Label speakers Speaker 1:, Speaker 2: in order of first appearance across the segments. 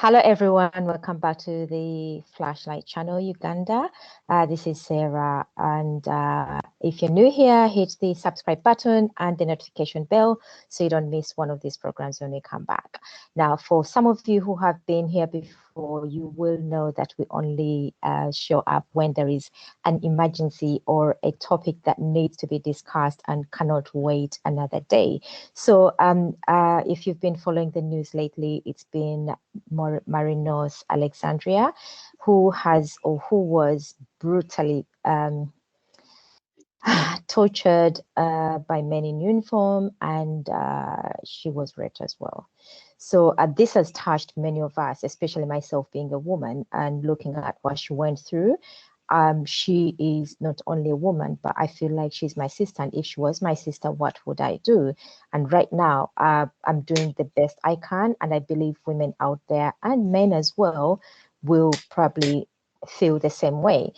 Speaker 1: Hello everyone, welcome back to the Flashlight channel, Uganda. This is Sarah, and if you're new here, hit the subscribe button and the notification bell so you don't miss one of these programs when we come back. Now, for some of you who have been here before, you will know that we only show up when there is an emergency or a topic that needs to be discussed and cannot wait another day. So if you've been following the news lately, it's been Marinos Alexandria, who was brutally tortured by men in uniform, and she was raped as well. So this has touched many of us, especially myself being a woman and looking at what she went through. She is not only a woman, but I feel like she's my sister. And if she was my sister, what would I do? And right now, I'm doing the best I can. And I believe women out there and men as well will probably feel the same way.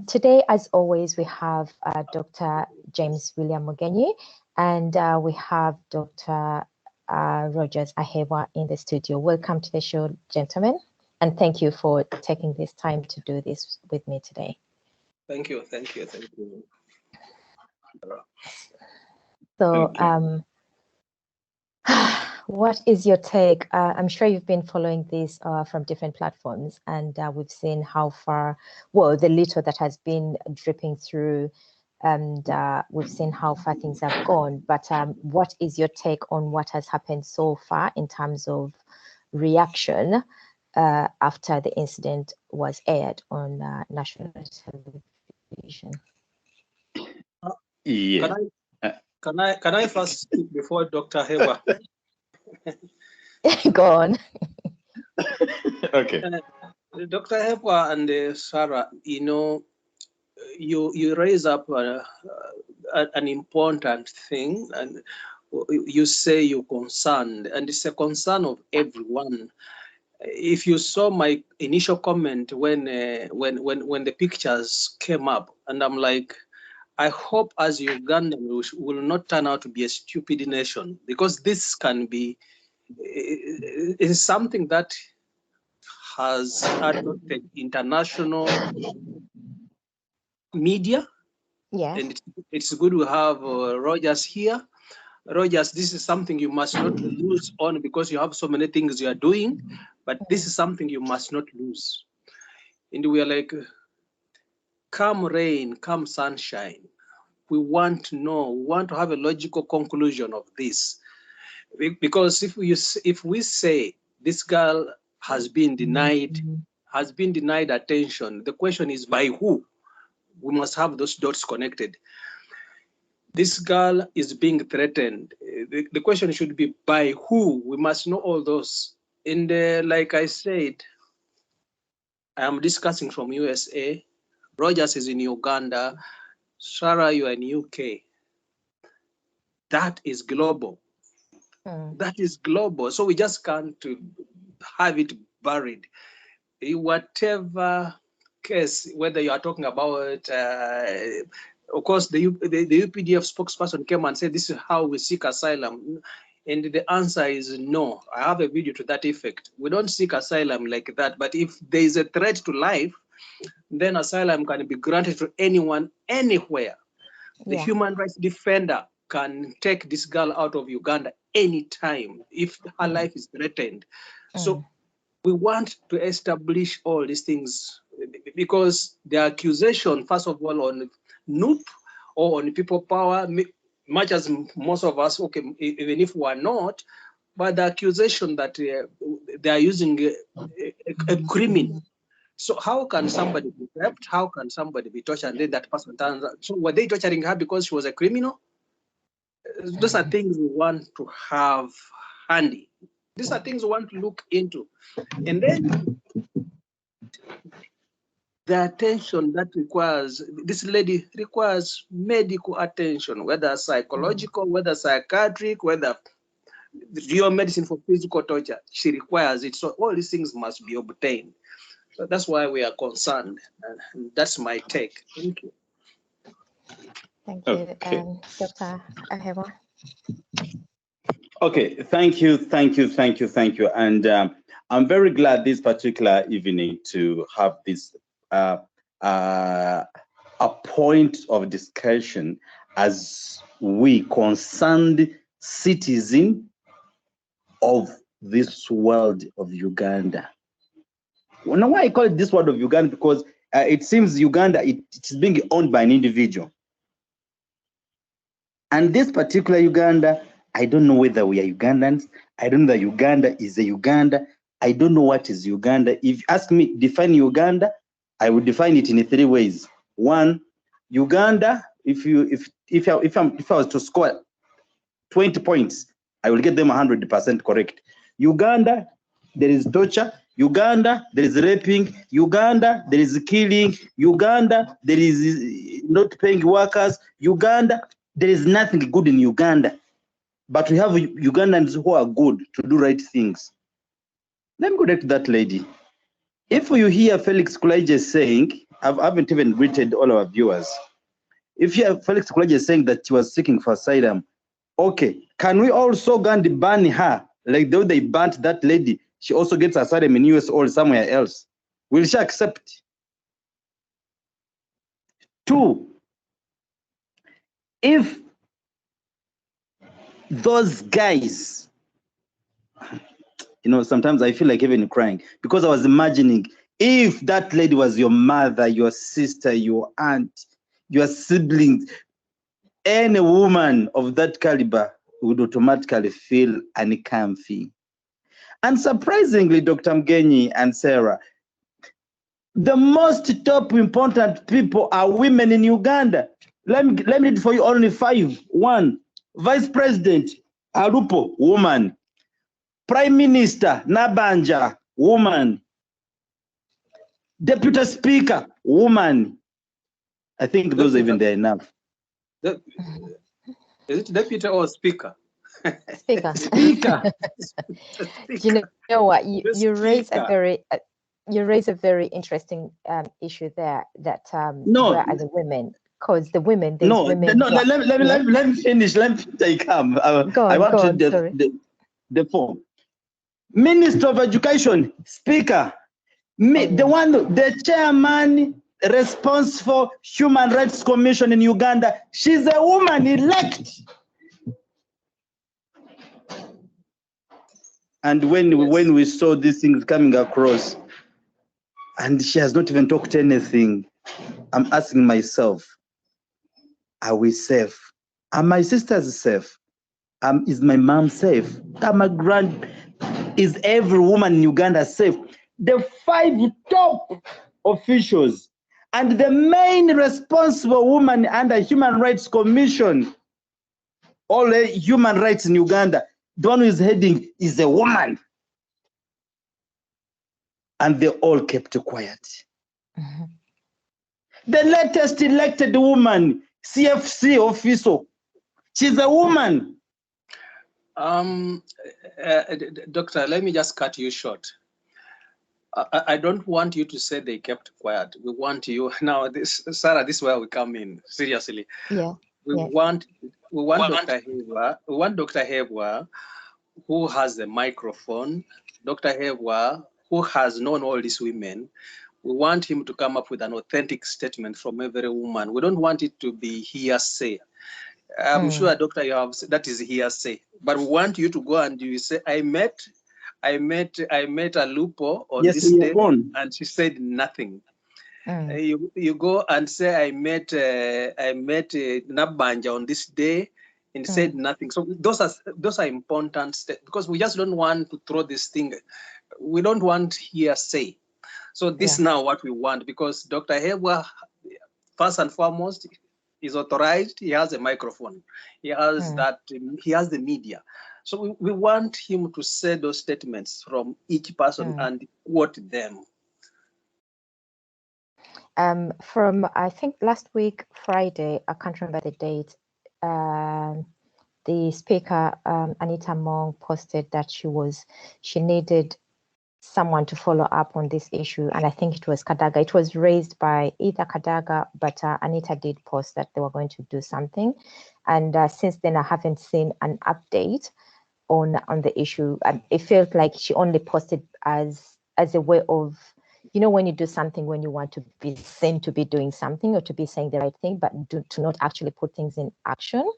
Speaker 1: Today, as always, we have Dr. James William Mugenyi, and we have Dr. Rogers Ahewa in the studio. Welcome to the show, gentlemen. And thank you for taking this time to do this with me today.
Speaker 2: Thank you, thank you, thank you.
Speaker 1: So, what is your take? I'm sure you've been following this from different platforms, and we've seen how far, well, the little that has been dripping through, and we've seen how far things have gone. But what is your take on what has happened so far in terms of reaction after the incident was aired on national television?
Speaker 2: Yeah. Can I first speak before Dr. Hewa?
Speaker 1: Go on.
Speaker 2: Okay. Dr. Hewa and Sarah, you know, you raise up an important thing, and you say you're concerned, and it's a concern of everyone. If you saw my initial comment when the pictures came up, and I'm like, I hope as Uganda will not turn out to be a stupid nation, because this can be is something that has attracted international media.
Speaker 1: Yes.
Speaker 2: And it's good to have Rogers here. Rogers, this is something you must not lose on, because you have so many things you are doing, but this is something you must not lose. And we are like, come rain, come sunshine. We want to know, we want to have a logical conclusion of this. Because if we say this girl has been denied attention, the question is by who? We must have those dots connected. This girl is being threatened. The question should be by who? We must know all those. And like I said, I am discussing from USA. Rogers is in Uganda. Sarah, you are in UK. That is global. That is global. So we just can't have it buried. Whatever case, whether you are talking about, of course, the UPDF spokesperson came and said, this is how we seek asylum. And the answer is no. I have a video to that effect. We don't seek asylum like that. But if there is a threat to life, then asylum can be granted to anyone, anywhere. The human rights defender can take this girl out of Uganda anytime if her life is threatened. So we want to establish all these things, because the accusation, first of all, on NUP or on people power, much as most of us, okay, even if we are not, but the accusation that they are using a criminal. So how can somebody be raped? How can somebody be tortured? And then that person turns out. So were they torturing her because she was a criminal? Those are things we want to have handy. These are things we want to look into. And then the attention that requires, this lady requires medical attention, whether psychological, whether psychiatric, whether real medicine for physical torture. She requires it. So all these things must be obtained. So that's why we are concerned. And that's my take. Thank you.
Speaker 1: Thank you, Dr. Ahewa.
Speaker 3: Okay, thank you. And I'm very glad this particular evening to have this a point of discussion as we concerned citizen of this world of Uganda. Now, why I call it this world of Uganda? Because it seems Uganda, it is being owned by an individual. And this particular Uganda, I don't know whether we are Ugandans. I don't know that Uganda is a Uganda. I don't know what is Uganda. If you ask me, define Uganda, I would define it in 3 ways. One, Uganda, if I was to score 20 points, I will get them 100% correct. Uganda, there is torture. Uganda, there is raping. Uganda, there is killing. Uganda, there is not paying workers. Uganda, there is nothing good in Uganda. But we have Ugandans who are good to do right things. Let me go back to that lady. If you hear Felix Kulaije saying, I haven't even greeted all our viewers. If you hear Felix Kulaije saying that she was seeking for asylum, okay, can we also go and ban her? Like though they banned that lady, she also gets asylum in US or somewhere else. Will she accept? 2, if those guys, you know, sometimes I feel like even crying because I was imagining if that lady was your mother, your sister, your aunt, your siblings, any woman of that caliber would automatically feel uncomfy. And surprisingly, Dr. Mgenyi and Sarah, the most top important people are women in Uganda. Let me read for you only 5. 1, Vice President Alupo, woman. Prime Minister Nabanja, woman. Deputy Speaker, woman. I think those even there enough.
Speaker 2: Is it deputy or speaker?
Speaker 1: Speaker.
Speaker 3: Speaker.
Speaker 1: You know what? You raise a very interesting issue there. That
Speaker 3: No.
Speaker 1: where are the women? Because the women, there's
Speaker 3: No,
Speaker 1: women.
Speaker 3: no. Let me finish. Let me come. I want the form. Minister of Education, Speaker, the chairman responsible for Human Rights Commission in Uganda. She's a woman elect. And when we saw these things coming across, and she has not even talked anything, I'm asking myself, are we safe? Are my sisters safe? Is my mom safe? Is every woman in Uganda safe? The 5 top officials and the main responsible woman under Human Rights Commission, all human rights in Uganda, the one who is heading is a woman. And they all kept quiet.
Speaker 1: Mm-hmm.
Speaker 3: The latest elected woman, CFC official, she's a woman.
Speaker 2: Doctor, let me just cut you short. I don't want you to say they kept quiet. We want you now. Sarah, this is where we come in. Seriously,
Speaker 1: yeah.
Speaker 2: We want Dr. Hewa. We want Dr. Hewa, who has the microphone. Dr. Hewa, who has known all these women. We want him to come up with an authentic statement from every woman. We don't want it to be hearsay. I'm sure, Doctor, you have that is hearsay. But we want you to go and you say, I met a Lupo on this day, and she said nothing. You go and say, I met Nabanja on this day, and said nothing. So those are important steps, because we just don't want to throw this thing. We don't want hearsay. So this is now what we want, because Dr. Hewa, first and foremost, is authorized. He has a microphone. He has He has the media. So we want him to say those statements from each person and quote them.
Speaker 1: From I think last week Friday, I can't remember the date. The speaker Anita Mong posted that she needed someone to follow up on this issue, and I think it was Kadaga. It was raised by either Kadaga, but Anita did post that they were going to do something, and since then I haven't seen an update. on the issue. It felt like she only posted as a way of, you know, when you do something when you want to be seen to be doing something or to be saying the right thing, but to not actually put things in action.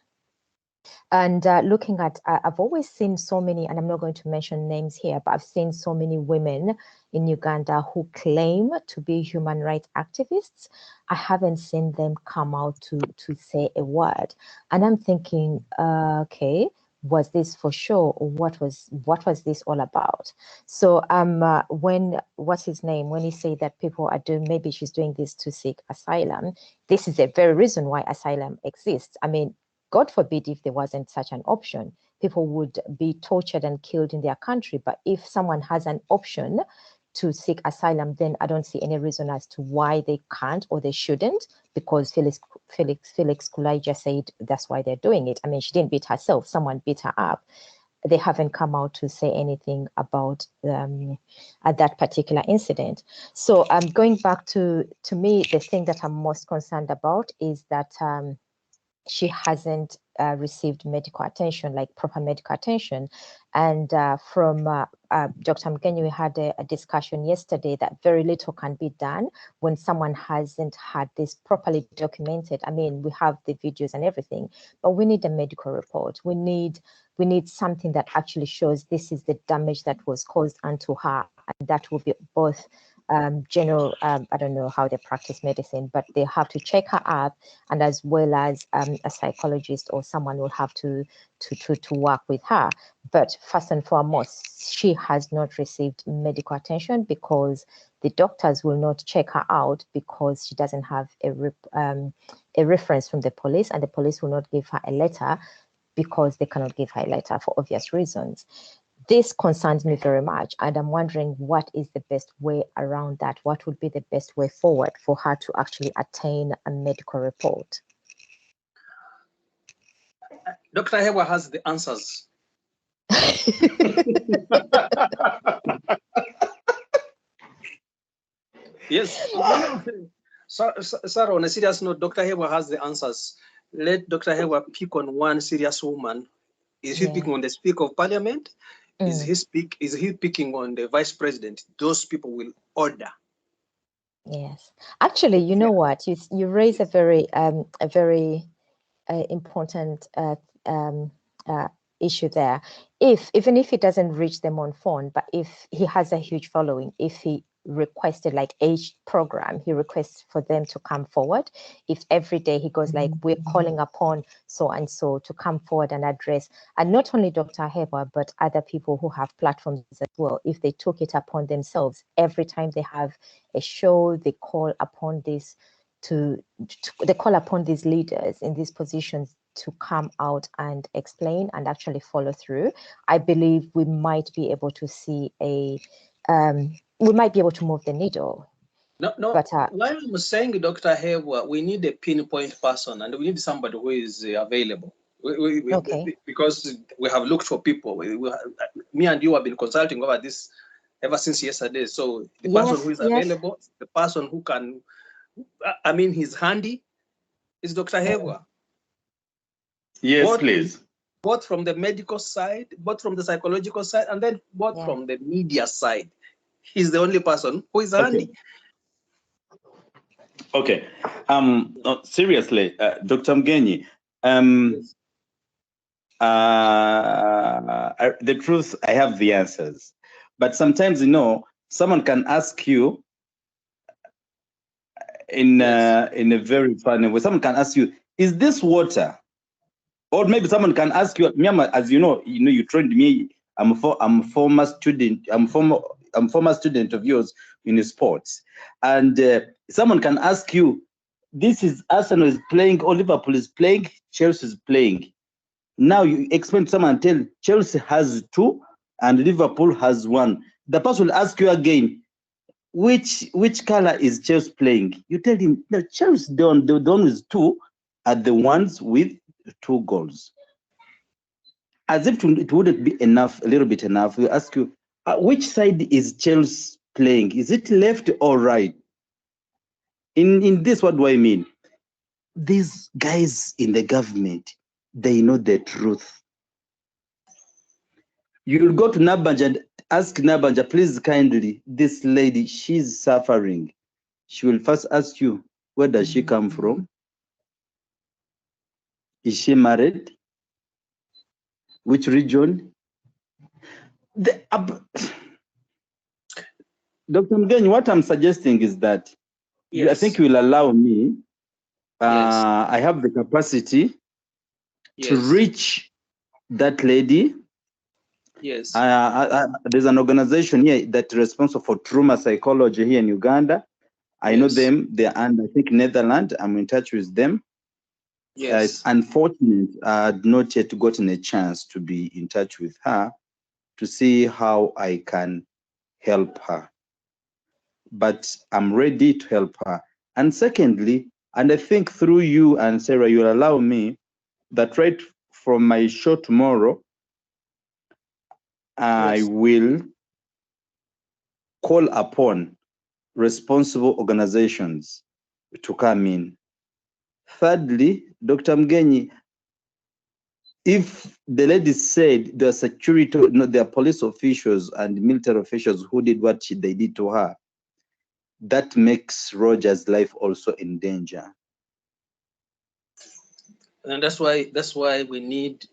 Speaker 1: And looking at, I've always seen so many, and I'm not going to mention names here, but I've seen so many women in Uganda who claim to be human rights activists. I haven't seen them come out to say a word. And I'm thinking, okay, was this for sure, or what was this all about? So when, what's his name, when he said that people are doing, maybe she's doing this to seek asylum, this is the very reason why asylum exists. I mean, God forbid if there wasn't such an option, people would be tortured and killed in their country. But if someone has an option to seek asylum, then I don't see any reason as to why they can't or they shouldn't, because Felix Kulai just said that's why they're doing it. I mean, she didn't beat herself, someone beat her up. They haven't come out to say anything about that particular incident. So going back to me, the thing that I'm most concerned about is that she hasn't received medical attention, like proper medical attention. And from Dr. Mgenyi, we had a discussion yesterday that very little can be done when someone hasn't had this properly documented. I mean, we have the videos and everything, but we need a medical report. We need something that actually shows this is the damage that was caused unto her, and that will be both general, I don't know how they practice medicine, but they have to check her up, and as well as a psychologist or someone will have to work with her. But first and foremost, she has not received medical attention because the doctors will not check her out because she doesn't have a reference from the police, and the police will not give her a letter because they cannot give her a letter for obvious reasons. This concerns me very much, and I'm wondering what is the best way around that? What would be the best way forward for her to actually attain a medical report?
Speaker 2: Dr. Hewa has the answers. Yes. Sarah, on a serious note, Dr. Hewa has the answers. Let Dr. Hewa pick on one serious woman. Is he picking on the Speaker of Parliament? Is he picking on the Vice President? Those people will order.
Speaker 1: Yes, actually, you know what? You raise a very important issue there. Even if it doesn't reach them on phone, but if he has a huge following, if he requested like age program, he requests for them to come forward. If every day he goes like, we're calling upon so and so to come forward and address, and not only Dr. Hewa, but other people who have platforms as well, if they took it upon themselves, every time they have a show, they call upon this they call upon these leaders in these positions to come out and explain and actually follow through. I believe we might be able to see we might be able to move the needle.
Speaker 2: No, but while I'm saying Dr. Hewa, we need a pinpoint person, and we need somebody who is available. Because we have looked for people. Me and you have been consulting over this ever since yesterday. So the person who is available, the person who can, I mean, he's handy, is Dr. Hewa.
Speaker 3: Yes, please.
Speaker 2: Both from the medical side, both from the psychological side, and then both from the media side. He's the only person who is handy.
Speaker 3: Okay. Seriously, Dr. Mgenyi, the truth, I have the answers. But sometimes, you know, someone can ask you in a very funny way. Someone can ask you, is this water? Or maybe someone can ask you, as you know, you trained me. I'm a former student. I'm former student of yours in sports, and someone can ask you, this is Arsenal is playing, or Liverpool is playing, Chelsea is playing. Now you explain to someone, tell Chelsea has 2 and Liverpool has 1. The person will ask you again, which color is Chelsea playing? You tell him, no, Chelsea, the one with 2 are the ones with 2 goals. As if it wouldn't be enough, a little bit enough, we ask you, which side is Chelsea playing? Is it left or right? In this, what do I mean? These guys in the government, they know the truth. You'll go to Nabanja and ask Nabanja, please kindly, this lady, she's suffering. She will first ask you, where does she come from? Is she married? Which region? Dr. Mgenyi, what I'm suggesting is that I think you will allow me. I have the capacity to reach that lady.
Speaker 2: Yes.
Speaker 3: There's an organization here that's responsible for trauma psychology here in Uganda. I know them. They're under, I think, Netherlands. I'm in touch with them.
Speaker 2: Yes.
Speaker 3: It's unfortunate I had not yet gotten a chance to be in touch with her to see how I can help her. But I'm ready to help her. And secondly, and I think through you and Sarah, you'll allow me that right from my show tomorrow, I will call upon responsible organizations to come in. Thirdly, Dr. Mgenyi, if the lady said the security, no, there are police officials and military officials who did what they did to her, that makes Roger's life also in danger.
Speaker 2: And that's why we need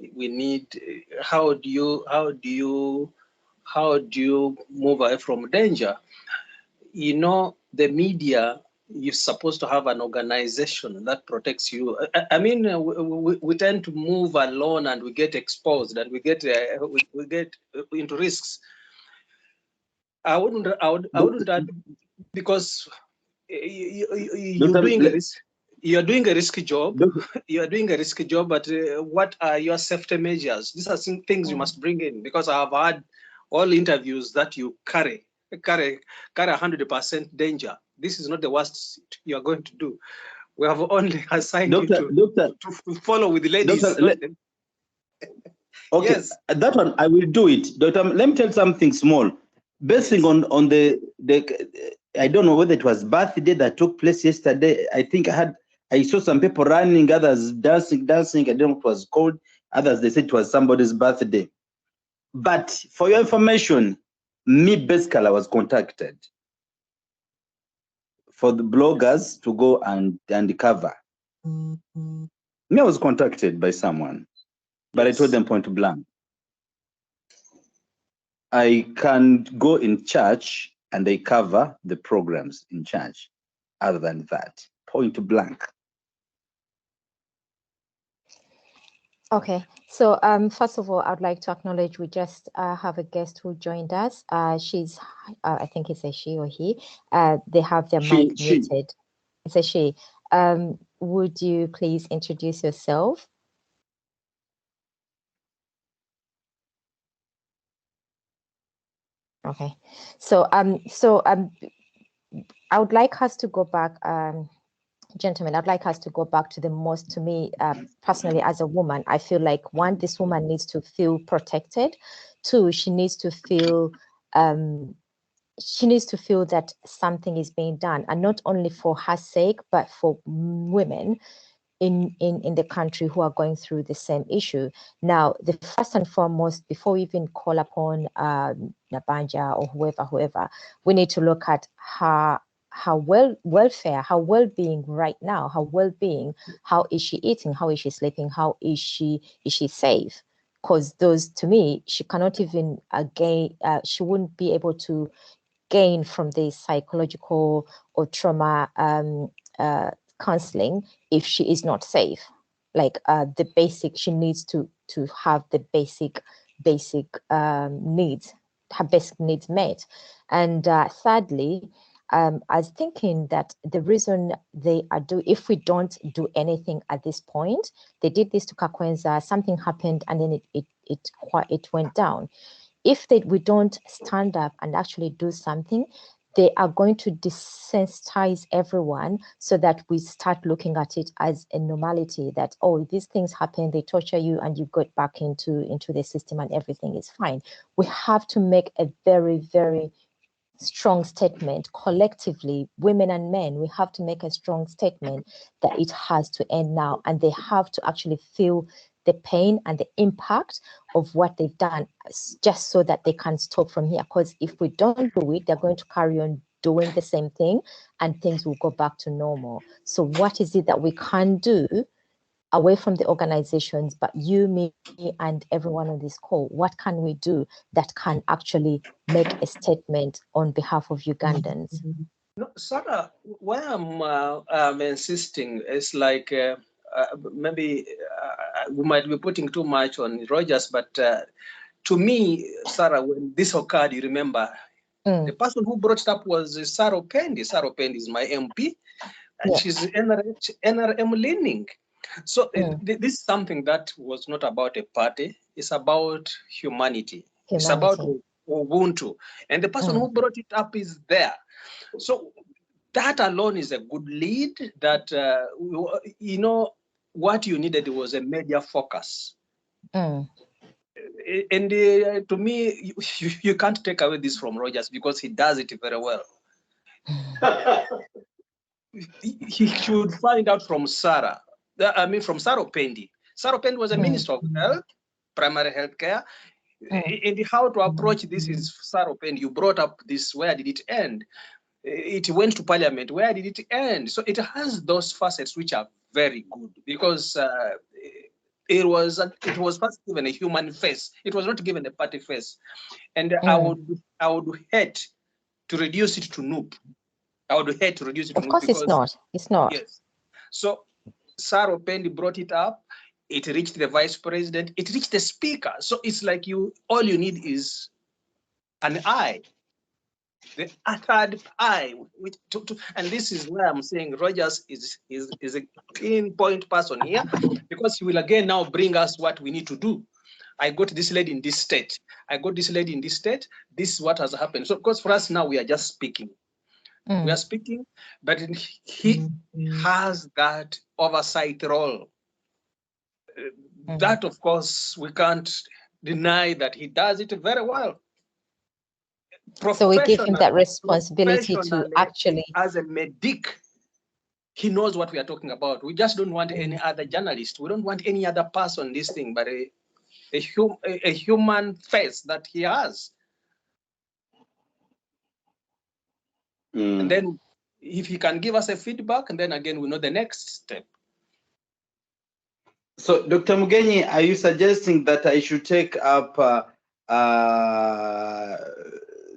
Speaker 2: how do you move away from danger? You know, the media, you're supposed to have an organization that protects you. I mean, we tend to move alone and we get exposed and we get into risks. I wouldn't because you're doing a risk. You're doing a risky job. You are doing a risky job, but what are your safety measures? These are things you must bring in, because I have had all interviews that you carry 100% danger. This is not the worst you are going to do. We have only assigned you to follow with the ladies.
Speaker 3: Okay, yes. That one I will do it. Doctor, let me tell something small. Basing on the I don't know whether it was birthday that took place yesterday. I think I saw some people running, others dancing. I don't know what it was called. Others, they said it was somebody's birthday. But for your information, me basically I was contacted for the bloggers to go and cover. Me, I was contacted by someone, but I told them point blank, I can go in church and they cover the programs in church. Other than that, point blank.
Speaker 1: Okay, so first of all, I'd like to acknowledge we just have a guest who joined us. She's, I think it's a she or he. They have their mic muted. It's a she. Would you please introduce yourself? Okay, so I would like us to go back, gentlemen. I'd like us to go back to the most, to me personally as a woman, I feel like, one, this woman needs to feel protected. Two, she needs to feel that something is being done, and not only for her sake, but for women in the country who are going through the same issue. Now, the first and foremost, before we even call upon Nabanja or whoever, we need to look at her welfare, her well-being right now, her well-being. How is she eating? How is she sleeping? How is she safe? Because those, to me, she cannot even she wouldn't be able to gain from the psychological or trauma counseling if she is not safe. Like the basic, she needs to have the basic needs, her basic needs met. And thirdly, I was thinking that the reason they are if we don't do anything at this point, they did this to Kakwenza, something happened, and then it went down. If we don't stand up and actually do something, they are going to desensitize everyone, so that we start looking at it as a normality, that, oh, these things happen, they torture you, and you got back into the system and everything is fine. We have to make a very, very strong statement collectively, women and men. We have to make a strong statement that it has to end now, and they have to actually feel the pain and the impact of what they've done, just so that they can stop from here. Because if we don't do it, they're going to carry on doing the same thing and things will go back to normal. So what is it that we can do away from the organizations, but you, me, and everyone on this call? What can we do that can actually make a statement on behalf of Ugandans?
Speaker 2: No, Sarah, why I'm insisting is like maybe we might be putting too much on Rogers, but to me, Sarah, when this occurred, you remember, the person who brought it up was Sarah Pendi. Sarah Pendi is my MP, and she's NRM leaning. So this is something that was not about a party. It's about humanity. It's about Ubuntu. And the person who brought it up is there. So that alone is a good lead that, you know, what you needed was a media focus. And to me, you can't take away this from Rogers because he does it very well. He should find out from Sarah. I mean, from Sarah Pendi. Sarah Pendi was a minister of health, primary health care. And how to approach this is Sarah Pendi. You brought up this, where did it end? It went to parliament. Where did it end? So it has those facets which are very good because it was first given a human face. It was not given a party face. And I would hate to reduce it to Noop. I would hate to reduce it to Noop.
Speaker 1: Of course, it's not. It's not.
Speaker 2: Yes. So Sarah Pendi brought it up. It reached the vice president. It reached the speaker. So it's like all you need is an eye. The third eye, and this is where I'm saying Rogers is a pinpoint person here, because he will again now bring us what we need to do. I got this lady in this state. I got this lady in this state. This is what has happened. So, of course, for us now, we are just speaking. We are speaking, but he has that oversight role. That, of course, we can't deny that he does it very well.
Speaker 1: So we give him that responsibility to actually,
Speaker 2: as a medic, he knows what we are talking about. We just don't want any other journalist. We don't want any other person this thing, but a human face that he has. And then if he can give us a feedback, and then again, we know the next step.
Speaker 3: So, Dr. Mugenyi, are you suggesting that I should take up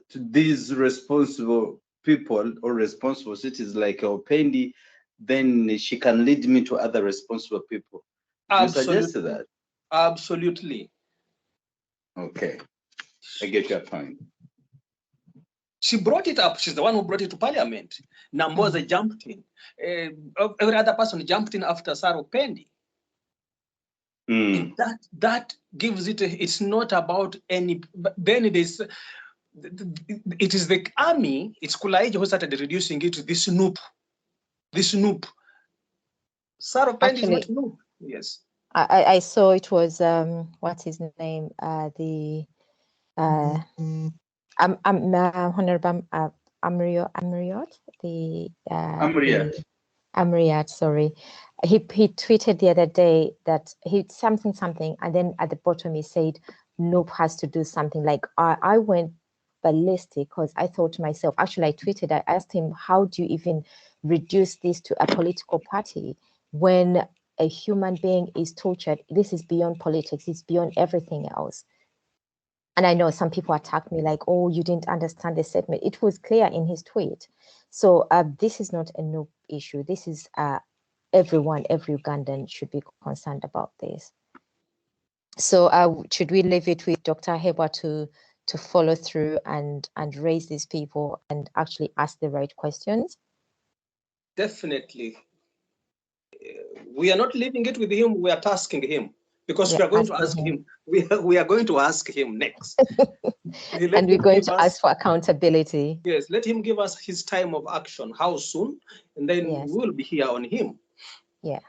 Speaker 3: to these responsible people or responsible cities like Opendi, then she can lead me to other responsible people? You suggest that?
Speaker 2: Absolutely.
Speaker 3: Okay, I get your point.
Speaker 2: She brought it up. She's the one who brought it to parliament. Namboza jumped in. Every other person jumped in after Sarah Pendi. And that gives it, it's not about any, but then it is the army, it's Kulaiji who started reducing it to this Noop. Sarah Pendi is not Noop. Yes.
Speaker 1: I saw it was, what's his name? Honorable Amriot, Amriat, sorry. He tweeted the other day that he something, and then at the bottom he said, Nope has to do something. Like I went ballistic because I thought to myself, actually I tweeted, I asked him, how do you even reduce this to a political party when a human being is tortured? This is beyond politics, it's beyond everything else. And I know some people attacked me like, oh, you didn't understand the statement. It was clear in his tweet. So this is not a new issue. This is every Ugandan should be concerned about this. So should we leave it with Dr. Heba to follow through and raise these people and actually ask the right questions?
Speaker 2: Definitely. We are not leaving it with him. We are tasking him. Because we are going to ask him. We are going to ask him next.
Speaker 1: And we're going to ask for accountability.
Speaker 2: Yes, let him give us his time of action, how soon, and then we will be here on him.
Speaker 1: Yeah.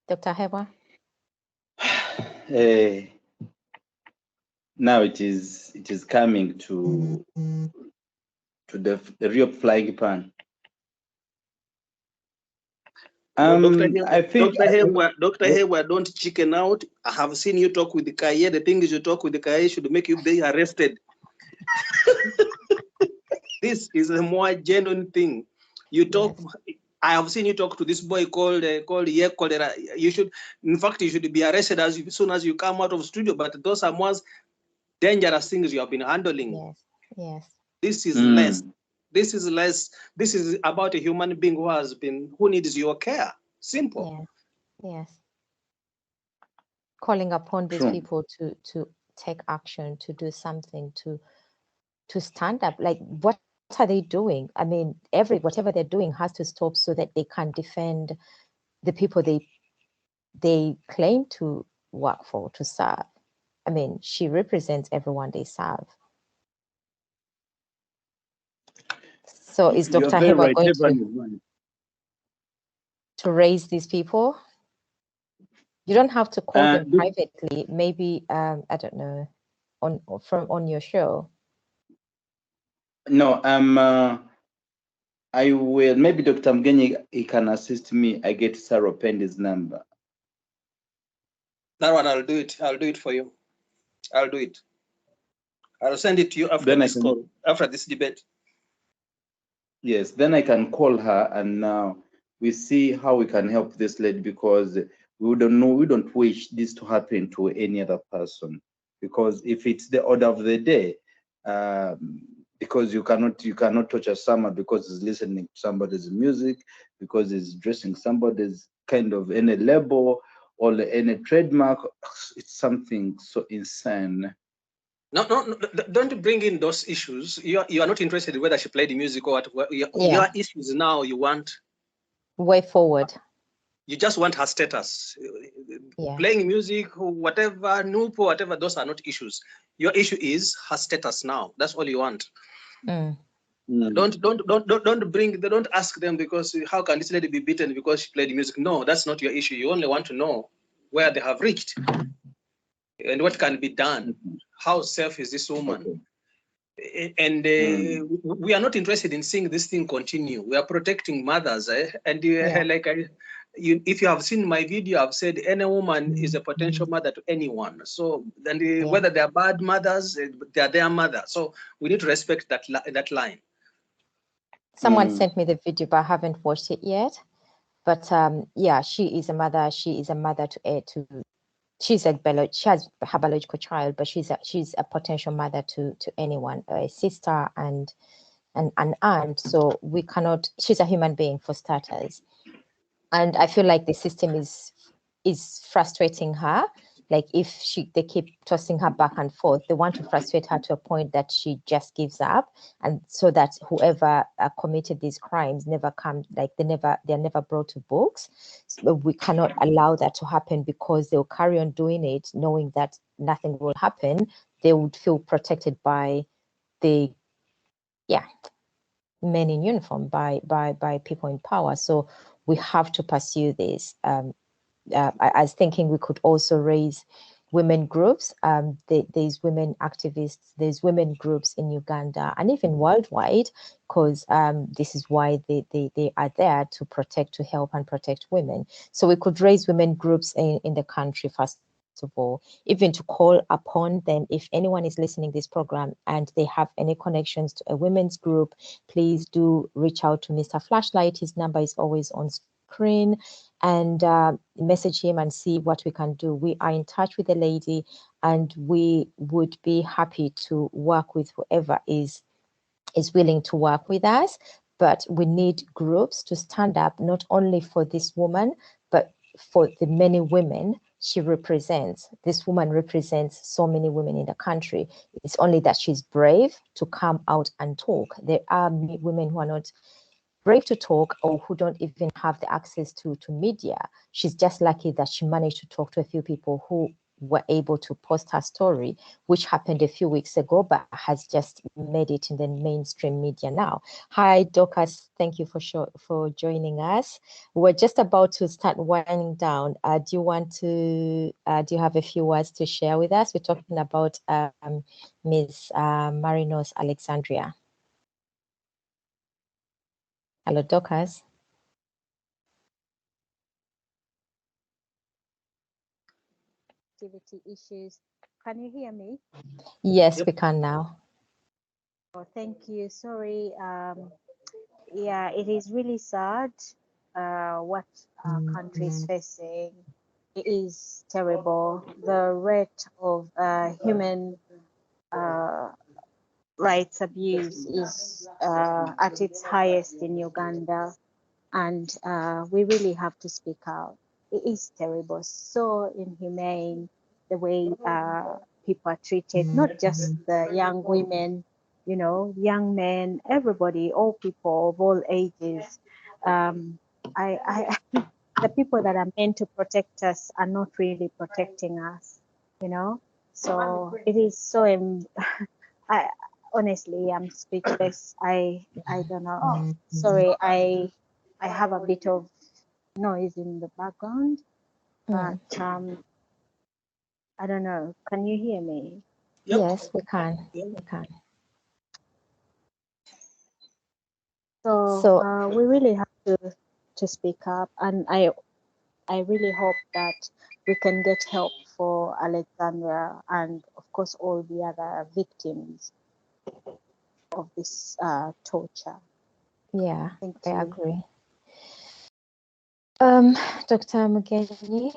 Speaker 1: Dr. Hewa?
Speaker 3: Now it is coming to the real flying pan. I think
Speaker 2: Dr. Hewa, don't chicken out. I have seen you talk with the Kaye. The things you talk with the Kaye should make you be arrested. This is a more genuine thing. You talk. Yes. I have seen you talk to this boy called Cholera. You should, in fact, you should be arrested as soon as you come out of studio. But those are more dangerous things you have been handling.
Speaker 1: Yes. Yes.
Speaker 2: This is less. This is less. This is about a human being who needs your care. Simple.
Speaker 1: Yes. Yes. Calling upon these people to take action, to do something, to stand up. Like, what are they doing? I mean, whatever they're doing has to stop so that they can defend the people they claim to work for, to serve. I mean, she represents everyone they serve. So is Dr. Hewa going to raise these people? You don't have to call them privately. Maybe I don't know, on your show.
Speaker 3: No, I will. Maybe Dr. Mgenyi, he can assist me. I get Sarah Pendy's number.
Speaker 2: That one, I'll do it. I'll do it for you. I'll do it. I'll send it to you after this call, after this debate.
Speaker 3: Yes, then I can call her, and now we see how we can help this lady, because we don't wish this to happen to any other person. Because if it's the order of the day, because you cannot torture someone because he's listening to somebody's music, because he's dressing somebody's kind of any label or any trademark. It's something so insane.
Speaker 2: No, don't bring in those issues. You are not interested in whether she played the music or what. Your issues now, you want
Speaker 1: way forward.
Speaker 2: You just want her status. Playing music, whatever, Nupo, whatever, those are not issues. Your issue is her status now. That's all you want. Don't ask them because how can this lady be beaten because she played music? No, that's not your issue. You only want to know where they have reached and what can be done. How safe is this woman? And we are not interested in seeing this thing continue. We are protecting mothers, and if you have seen my video, I've said any woman is a potential mother to anyone. So then whether they are bad mothers, they are their mother. So we need to respect that line.
Speaker 1: Someone sent me the video, but I haven't watched it yet. But yeah, she is a mother. She is a mother to. She has her biological child, but she's a potential mother to anyone, a sister and an aunt. So we cannot. She's a human being for starters, and I feel like the system is frustrating her. Like if they keep tossing her back and forth, they want to frustrate her to a point that she just gives up, and so that whoever committed these crimes never come, like they're never brought to books. So we cannot allow that to happen, because they'll carry on doing it, knowing that nothing will happen. They would feel protected by the men in uniform, by people in power. So we have to pursue this. I was thinking we could also raise women groups. There's women activists, there's women groups in Uganda and even worldwide, because this is why they are there to protect, to help and protect women. So we could raise women groups in the country, first of all, even to call upon them. If anyone is listening to this program and they have any connections to a women's group, please do reach out to Mr. Flashlight. His number is always on screen, and message him and see what we can do. We are in touch with the lady, and we would be happy to work with whoever is willing to work with us. But we need groups to stand up, not only for this woman, but for the many women she represents. This woman represents so many women in the country. It's only that she's brave to come out and talk. There are women who are not brave to talk, or who don't even have the access to media. She's just lucky that she managed to talk to a few people who were able to post her story, which happened a few weeks ago, but has just made it in the mainstream media now. Hi, Dorcas. Thank you for joining us. We're just about to start winding down. Do you have a few words to share with us? We're talking about Ms. Marinos Alexandria. Hello, Dorcas.
Speaker 4: connectivity issues. Can you hear me?
Speaker 1: Yes,
Speaker 2: Yep.
Speaker 1: we can now.
Speaker 4: Oh, thank you. Sorry. Yeah, it is really sad what our country is facing. It is terrible. The rate of human rights abuse is at its highest in Uganda, and we really have to speak out. It is terrible, so inhumane the way people are treated, not just the young women, you know, young men, everybody, all people of all ages. I the people that are meant to protect us are not really protecting us, you know. So it is so. I honestly, I'm speechless. I don't know. Sorry, I have a bit of noise in the background, but I don't know. Can you hear me?
Speaker 2: Yep.
Speaker 1: Yes, we can.
Speaker 2: Yep.
Speaker 1: We can.
Speaker 4: So
Speaker 1: So,
Speaker 4: we really have to speak up, and I really hope that we can get help for Alexandra and of course all the other victims of this torture.
Speaker 1: yeah,
Speaker 4: Thank
Speaker 1: I
Speaker 4: you.
Speaker 1: agree. Dr. Mugenyi?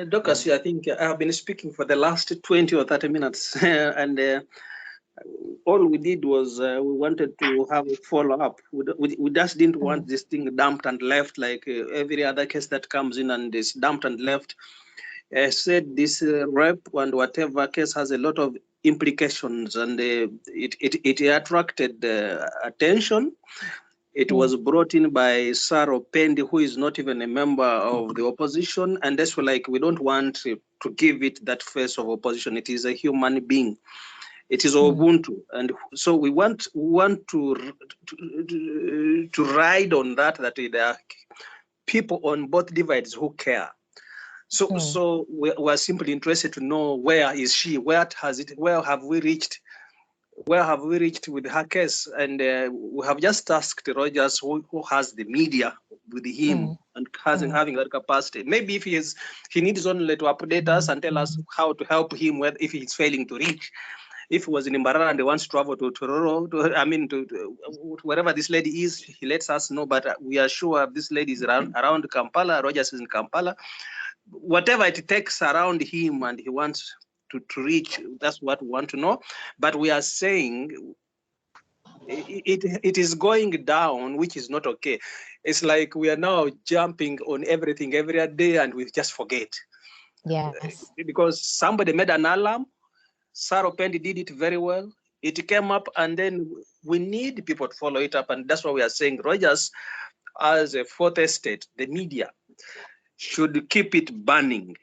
Speaker 2: Doctor, I think I have been speaking for the last 20 or 30 minutes, and all we did was we wanted to have a follow up. We just didn't want this thing dumped and left like every other case that comes in and is dumped and left. I said this rape and whatever case has a lot of implications, and it attracted attention. It was brought in by Saro Pendi, who is not even a member of the opposition, and that's why, like, we don't want to give it that face of opposition. It is a human being. It is Ubuntu, and so we want to ride on that. That there are people on both divides who care. So we're simply interested to know, where is she? Where have we reached? Where have we reached with her case? And we have just asked Rogers, who has the media with him and having that capacity. Maybe if he needs only to update us and tell us how to help him if he's failing to reach. If he was in Mbarara and he wants to travel to Tororo, to wherever this lady is, he lets us know. But we are sure this lady is around Kampala. Rogers is in Kampala. Whatever it takes around him and he wants to reach, that's what we want to know. But we are saying it is going down, which is not okay. It's like we are now jumping on everything every day and we just forget.
Speaker 1: Yes.
Speaker 2: Because somebody made an alarm, Saro Pendi did it very well. It came up, and then we need people to follow it up. And that's why we are saying Rogers, as a fourth estate, the media, should keep it burning.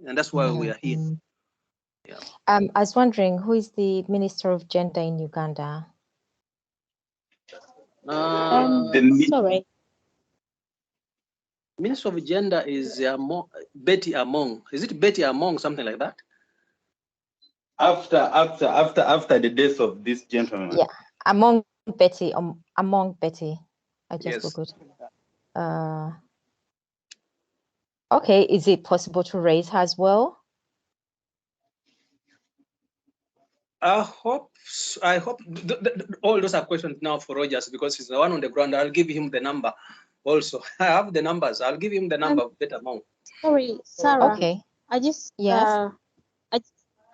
Speaker 2: And that's why we are here. Yeah.
Speaker 1: I was wondering, who is the Minister of Gender in Uganda?
Speaker 4: Sorry.
Speaker 2: Minister of Gender is Betty Among. Is it Betty Among, something like that?
Speaker 3: After the death of this gentleman.
Speaker 1: Yeah, among Betty. I just
Speaker 2: Yes.
Speaker 1: Googled. Okay, is it possible to raise her as well?
Speaker 2: I hope all those are questions now for Rogers, because he's the one on the ground. I'll give him the number also. I have the numbers. I'll give him the number of Betty Among.
Speaker 4: Sorry, Sarah.
Speaker 1: Okay.
Speaker 4: I just
Speaker 1: Yes.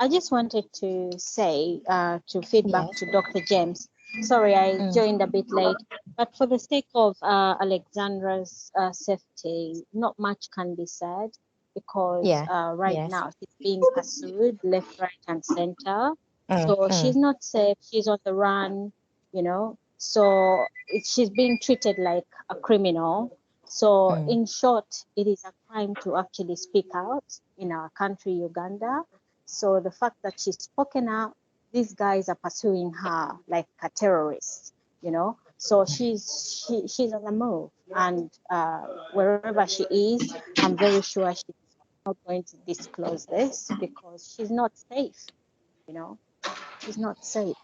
Speaker 4: I just wanted to say to feedback to Dr. James. Sorry, I joined a bit late, but for the sake of Alexandra's safety, not much can be said, because right now she's being pursued left, right, and center. So she's not safe. She's on the run, you know. So she's being treated like a criminal. So in short, it is a crime to actually speak out in our country, Uganda. So the fact that she's spoken out, these guys are pursuing her like a terrorist, you know. So she's on the move, and wherever she is, I'm very sure she's not going to disclose this, because she's not safe, you know. She's not safe.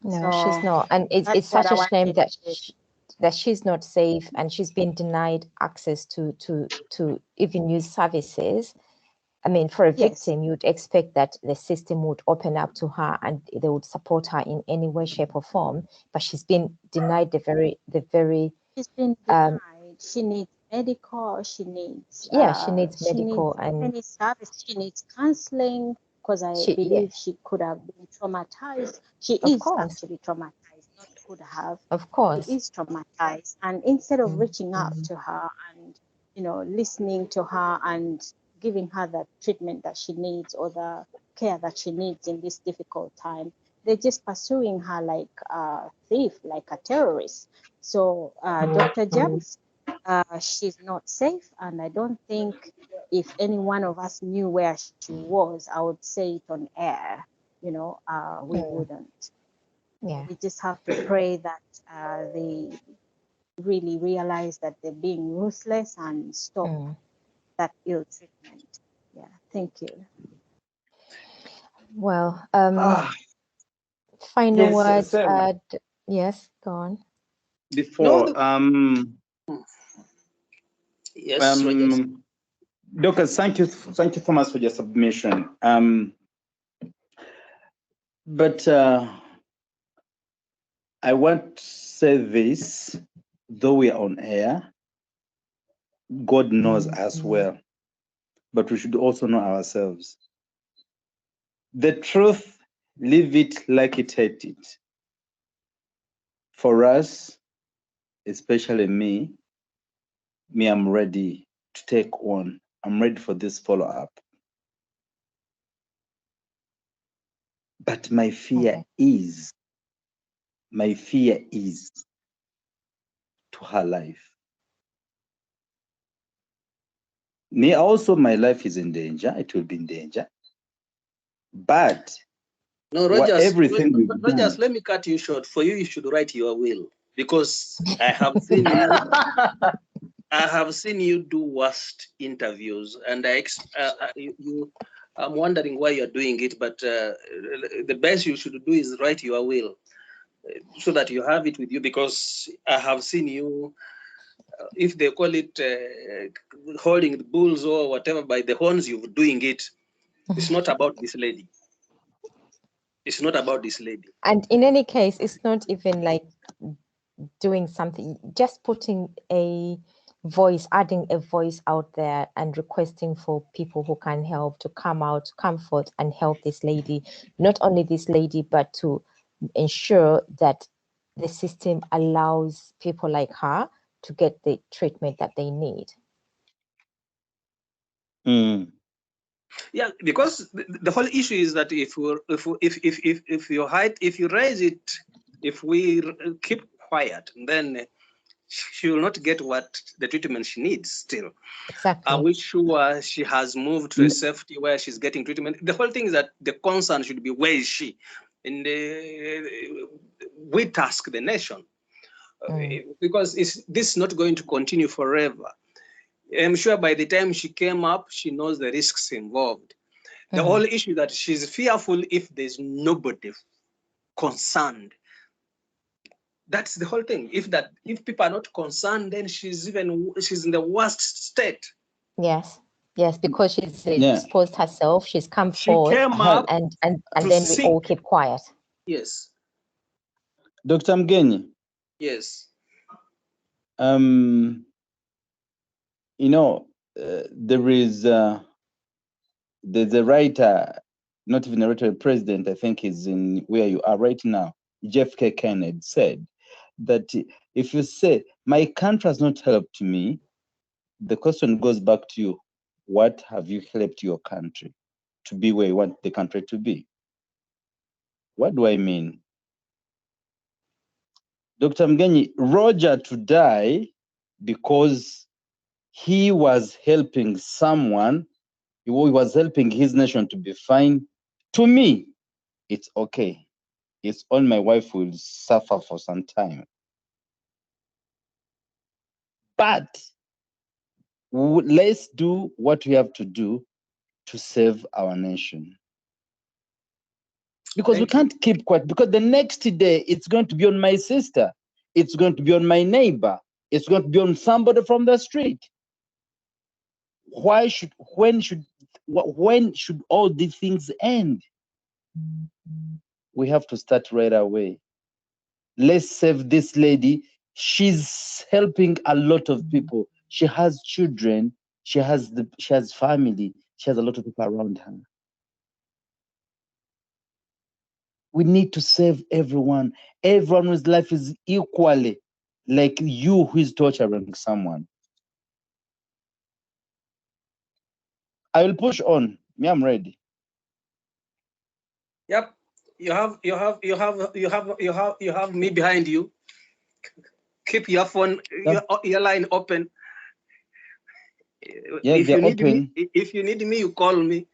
Speaker 1: No,
Speaker 4: So
Speaker 1: she's not, and it's
Speaker 4: that's what
Speaker 1: such
Speaker 4: I
Speaker 1: a shame
Speaker 4: wanted
Speaker 1: that
Speaker 4: to
Speaker 1: that she's not safe and she's been denied access to even use services. I mean, for a victim, you'd expect that the system would open up to her and they would support her in any way, shape, or form. But she's been denied the very.
Speaker 4: She's been denied. She needs medical. She needs.
Speaker 1: She needs medical and
Speaker 4: any service. She needs counseling because I believe she could have been traumatized. She is actually traumatized. Not could have.
Speaker 1: Of course,
Speaker 4: she is traumatized. And instead of reaching out to her and listening to her and giving her the treatment that she needs or the care that she needs in this difficult time, they're just pursuing her like a thief, like a terrorist. So Dr. James, she's not safe, and I don't think if any one of us knew where she was, I would say it on air. We wouldn't.
Speaker 1: Yeah.
Speaker 4: We just have to pray that they really realize that they're being ruthless and stop that ill treatment. Yeah, thank you.
Speaker 1: Well, final words. Yes, go on.
Speaker 3: Before,
Speaker 2: yes,
Speaker 3: Doctor, thank you so much for your submission. But I want to say this, though we are on air, God knows us well, but we should also know ourselves. The truth, leave it like it hate it. For us, especially me, I'm ready to take on. I'm ready for this follow-up. But my fear is to her life. Me also, my life is in danger. It will be in danger. But
Speaker 2: no, Rogers,
Speaker 3: Rogers,
Speaker 2: let me cut you short. For you, you should write your will, because I have seen you. I have seen you do worst interviews, and I'm wondering why you're doing it. But the best you should do is write your will, so that you have it with you. Because I have seen you, if they call it holding the bulls or whatever by the horns, you're doing it. It's not about this lady. It's not about this lady.
Speaker 1: And in any case, it's not even like doing something, just putting a voice, adding a voice out there and requesting for people who can help to come out, come forth and help this lady. Not only this lady, but to ensure that the system allows people like her to get the treatment that they need.
Speaker 2: Yeah, because the whole issue is that if you raise it, if we keep quiet, then she will not get what the treatment she needs still.
Speaker 1: Exactly.
Speaker 2: Are we sure she has moved to a safety where she's getting treatment? The whole thing is that the concern should be, where is she? And we task the nation, because this is not going to continue forever. I'm sure by the time she came up, she knows the risks involved. The whole issue that she's fearful if there's nobody concerned. That's the whole thing. If people are not concerned, then she's in the worst state.
Speaker 1: Yes, because she's exposed herself. She's come forward, and then we all keep quiet.
Speaker 2: Yes.
Speaker 3: Dr. Mgeni.
Speaker 2: Yes.
Speaker 3: There's a writer, not even a writer, a president, I think is in where you are right now, JFK Kennedy, said that if you say, my country has not helped me, the question goes back to you, what have you helped your country to be where you want the country to be? What do I mean? Dr. Mgeni, Roger to die because he was helping someone, he was helping his nation to be fine. To me, it's okay. It's all my wife will suffer for some time. But let's do what we have to do to save our nation. Because we can't keep quiet, because the next day it's going to be on my sister. It's going to be on my neighbor. It's going to be on somebody from the street. When should all these things end? We have to start right away. Let's save this lady. She's helping a lot of people. She has children. She has family. She has a lot of people around her. We need to save everyone. Everyone whose life is equally like you who is torturing someone. I will push on. Me, I'm ready.
Speaker 2: Yep. You have me behind you. Keep your phone, your line open.
Speaker 3: Yeah,
Speaker 2: if you need
Speaker 3: open.
Speaker 2: me, if you need me, you call me.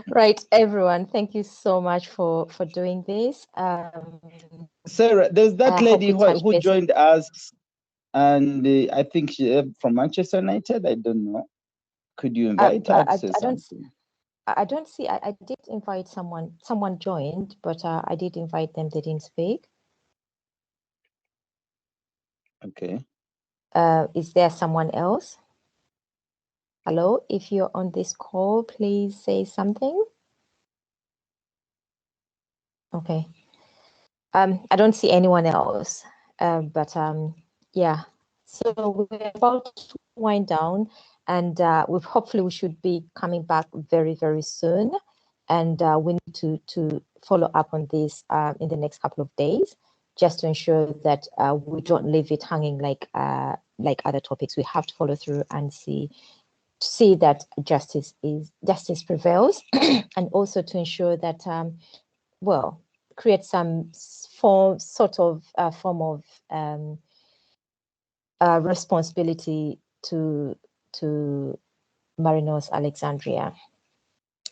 Speaker 1: Right, everyone. Thank you so much for doing this.
Speaker 3: Sarah, there's that lady who
Speaker 1: base.
Speaker 3: joined us, and I think she from Manchester United. I don't know. Could you invite her to say something?
Speaker 1: I don't see. I did invite someone. Someone joined, but I did invite them. They didn't speak.
Speaker 3: Okay.
Speaker 1: Is there someone else? Hello, if you're on this call, please say something. Okay. I don't see anyone else. But yeah. So we're about to wind down, and hopefully we should be coming back very, very soon. And we need to follow up on this in the next couple of days, just to ensure that we don't leave it hanging like other topics. We have to follow through and see that justice prevails, and also to ensure that create some form of responsibility to Marinos Alexandria.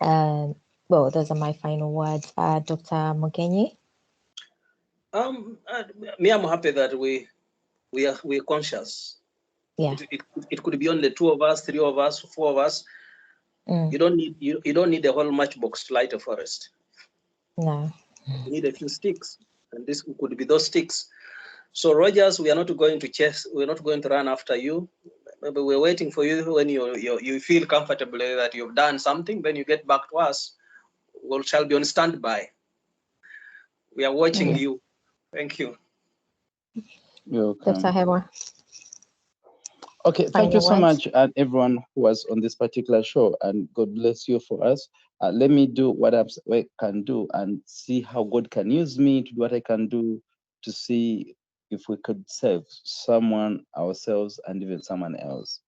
Speaker 1: Well, those are my final words. Dr. Mugenyi?
Speaker 2: Me, I'm happy that we're conscious.
Speaker 1: Yeah.
Speaker 2: It could be only 2 of us, 3 of us, 4 of us. You don't need a whole matchbox to light a forest.
Speaker 1: No.
Speaker 2: You need a few sticks, and this could be those sticks. So Rogers, we are not going to chase. We're not going to run after you. Maybe we're waiting for you when you feel comfortable that you've done something. Then you get back to us. We shall be on standby. We are watching you. Thank you.
Speaker 3: You're welcome.
Speaker 1: Dr. Hewa.
Speaker 3: Okay, thank you so much, and everyone who was on this particular show, and God bless you for us. Let me do what I can do and see how God can use me to do what I can do to see if we could save someone, ourselves, and even someone else.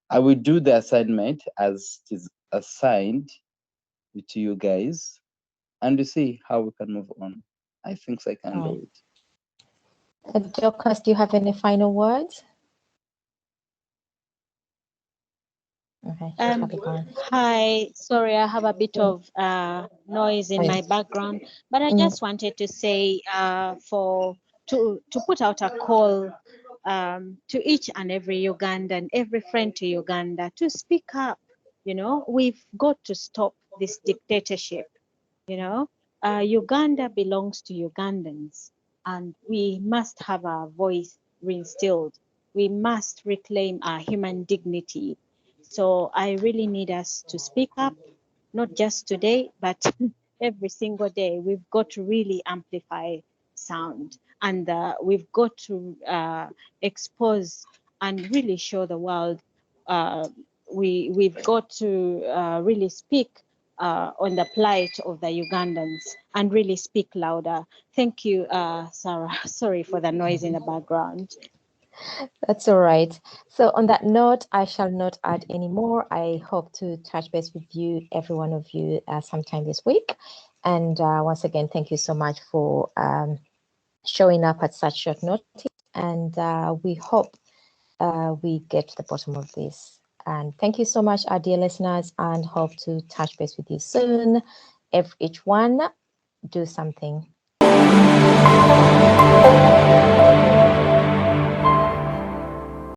Speaker 3: I will do the assignment as it is assigned to you guys, and to see how we can move on. I think I can do it.
Speaker 1: Dorcas, do you have any final words? Okay.
Speaker 4: Hi, sorry, I have a bit of noise in my background, but I just wanted to say to put out a call to each and every Ugandan, every friend to Uganda, to speak up. You know, we've got to stop this dictatorship. You know, Uganda belongs to Ugandans, and we must have our voice reinstilled. We must reclaim our human dignity. So I really need us to speak up, not just today, but every single day. We've got to really amplify sound, and we've got to expose and really show the world. We've got to really speak on the plight of the Ugandans and really speak louder. Thank you, Sarah. Sorry for the noise in the background.
Speaker 1: That's all right. So on that note, I shall not add any more. I hope to touch base with you, every one of you, sometime this week. And once again, thank you so much for showing up at such short notice. And we hope we get to the bottom of this. And thank you so much, our dear listeners, and hope to touch base with you soon. Each one, do something.